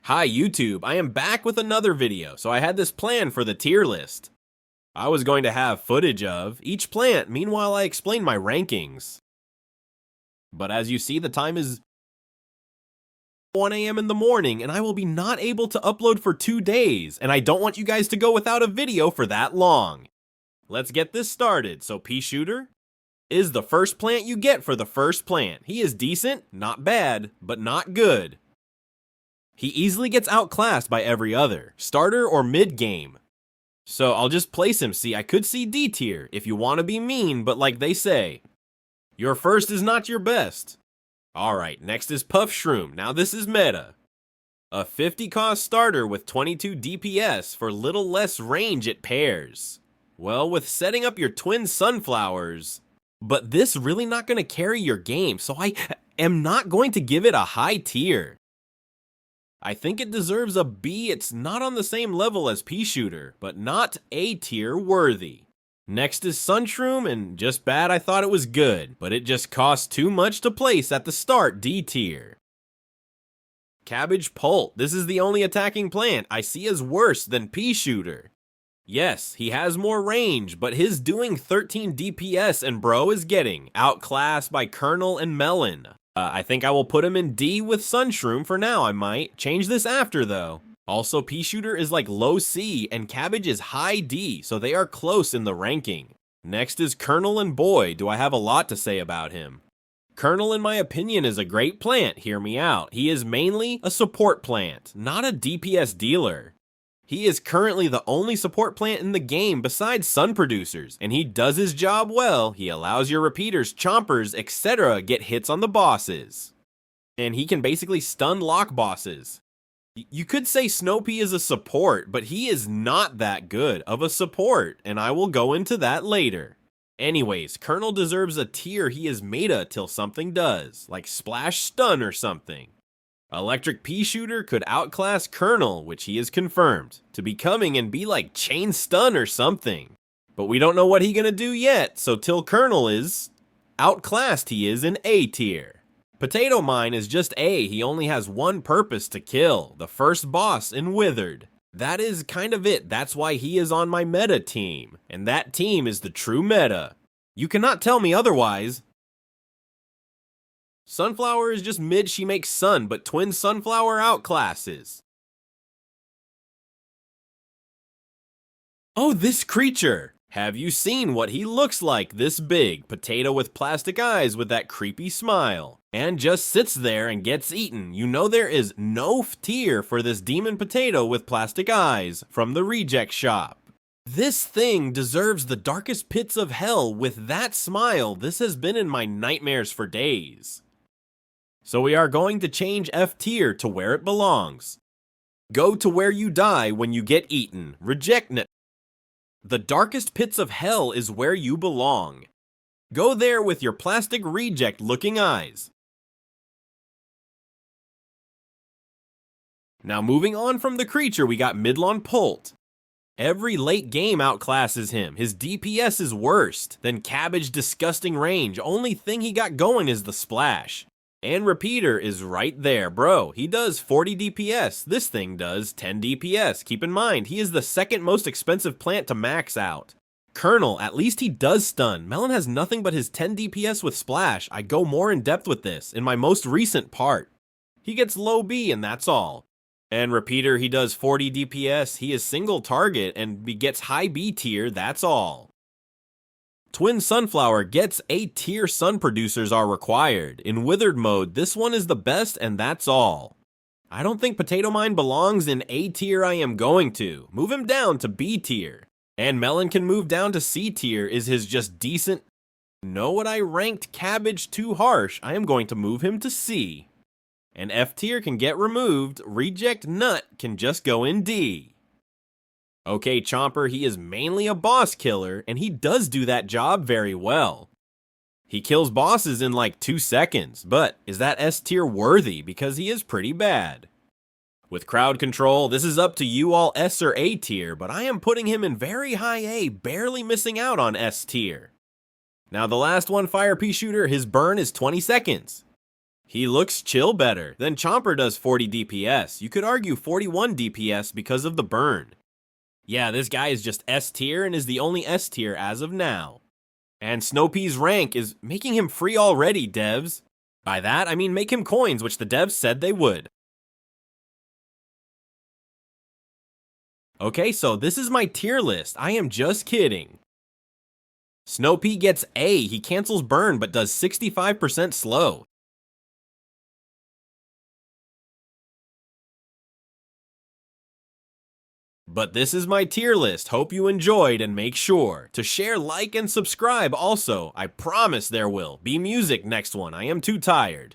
Hi YouTube, I am back with another video, so I had this plan for the tier list. I was going to have footage of each plant, meanwhile I explained my rankings. But as you see, the time is 1 a.m. in the morning, and I will be not able to upload for 2 days, and I don't want you guys to go without a video for that long. Let's get this started. So pea shooter is the first plant you get for the first plant. He is decent, not bad, but not good. He easily gets outclassed by every other, starter or mid-game. So I'll just place him. See, I could see D tier if you want to be mean, but like they say, your first is not your best. Alright, next is Puff Shroom. Now this is meta. A 50 cost starter with 22 DPS for little less range it pairs. Well, with setting up your twin sunflowers, but this really not going to carry your game, so I am not going to give it a high tier. I think it deserves a B. It's not on the same level as Pea Shooter, but not A tier worthy. Next is Sunshroom, and just bad. I thought it was good, but it just costs too much to place at the start. D tier. Cabbage Pult. This is the only attacking plant I see as worse than Pea Shooter. Yes, he has more range, but his doing 13 DPS and bro is getting outclassed by Kernel and Melon. I think I will put him in D with Sunshroom for now. I might change this after though. Also, Pea Shooter is like low C and Cabbage is high D, so they are close in the ranking. Next is Kernel, and boy, do I have a lot to say about him. Kernel, in my opinion, is a great plant. Hear me out. He is mainly a support plant, not a DPS dealer. He is currently the only support plant in the game besides Sun Producers, and he does his job well. He allows your repeaters, chompers, etc. get hits on the bosses. And he can basically stun lock bosses. You could say Snowpea is a support, but he is not that good of a support, and I will go into that later. Anyways, Kernel deserves a tier. He is meta till something does, like Splash Stun or something. Electric Pea Shooter could outclass Kernel, which he is confirmed to be coming and be like Chain Stun or something. But we don't know what he gonna do yet, so till Kernel is outclassed, he is in A tier. Potato Mine is just A. He only has one purpose: to kill the first boss in Withered. That is kind of it. That's why he is on my meta team, and that team is the true meta. You cannot tell me otherwise. Sunflower is just mid. She makes sun, but twin sunflower outclasses. Oh, this creature! Have you seen what he looks like? This big potato with plastic eyes with that creepy smile, and just sits there and gets eaten. You know there is no tier for this demon potato with plastic eyes from the reject shop. This thing deserves the darkest pits of hell with that smile. This has been in my nightmares for days. So we are going to change F tier to where it belongs. Go to where you die when you get eaten. Reject it. The darkest pits of hell is where you belong. Go there with your plastic reject looking eyes. Now moving on from the creature, we got Midlawn Pult. Every late game outclasses him. His DPS is worst than Cabbage disgusting range. Only thing he got going is the splash. And Repeater is right there, bro. He does 40 DPS. This thing does 10 DPS. Keep in mind, he is the second most expensive plant to max out. Kernel, at least he does stun. Melon has nothing but his 10 DPS with Splash. I go more in depth with this in my most recent part. He gets low B and that's all. And Repeater, he does 40 DPS. He is single target and gets high B tier, that's all. Twin Sunflower gets A tier. Sun Producers are required. In Withered mode, this one is the best and that's all. I don't think Potato Mine belongs in A tier. I am going to move him down to B tier. And Melon can move down to C tier. Is his just decent? Know what I ranked Cabbage too harsh. I am going to move him to C. And F tier can get removed. Reject Nut can just go in D. Okay, Chomper, he is mainly a boss killer, and he does do that job very well. He kills bosses in like 2 seconds, but is that S tier worthy? Because he is pretty bad. With crowd control, this is up to you all, S or A tier, but I am putting him in very high A, barely missing out on S tier. Now the last one, Fire Pea Shooter, his burn is 20 seconds. He looks chill better. Then Chomper does 40 DPS. You could argue 41 DPS because of the burn. Yeah, this guy is just S tier and is the only S tier as of now. And Snowpea's rank is making him free already, devs. By that, I mean make him coins, which the devs said they would. Okay, so this is my tier list. I am just kidding. Snowpea gets A. He cancels burn but does 65% slow. But this is my tier list. Hope you enjoyed, and make sure to share, like, and subscribe also. I promise there will be music next one. I am too tired.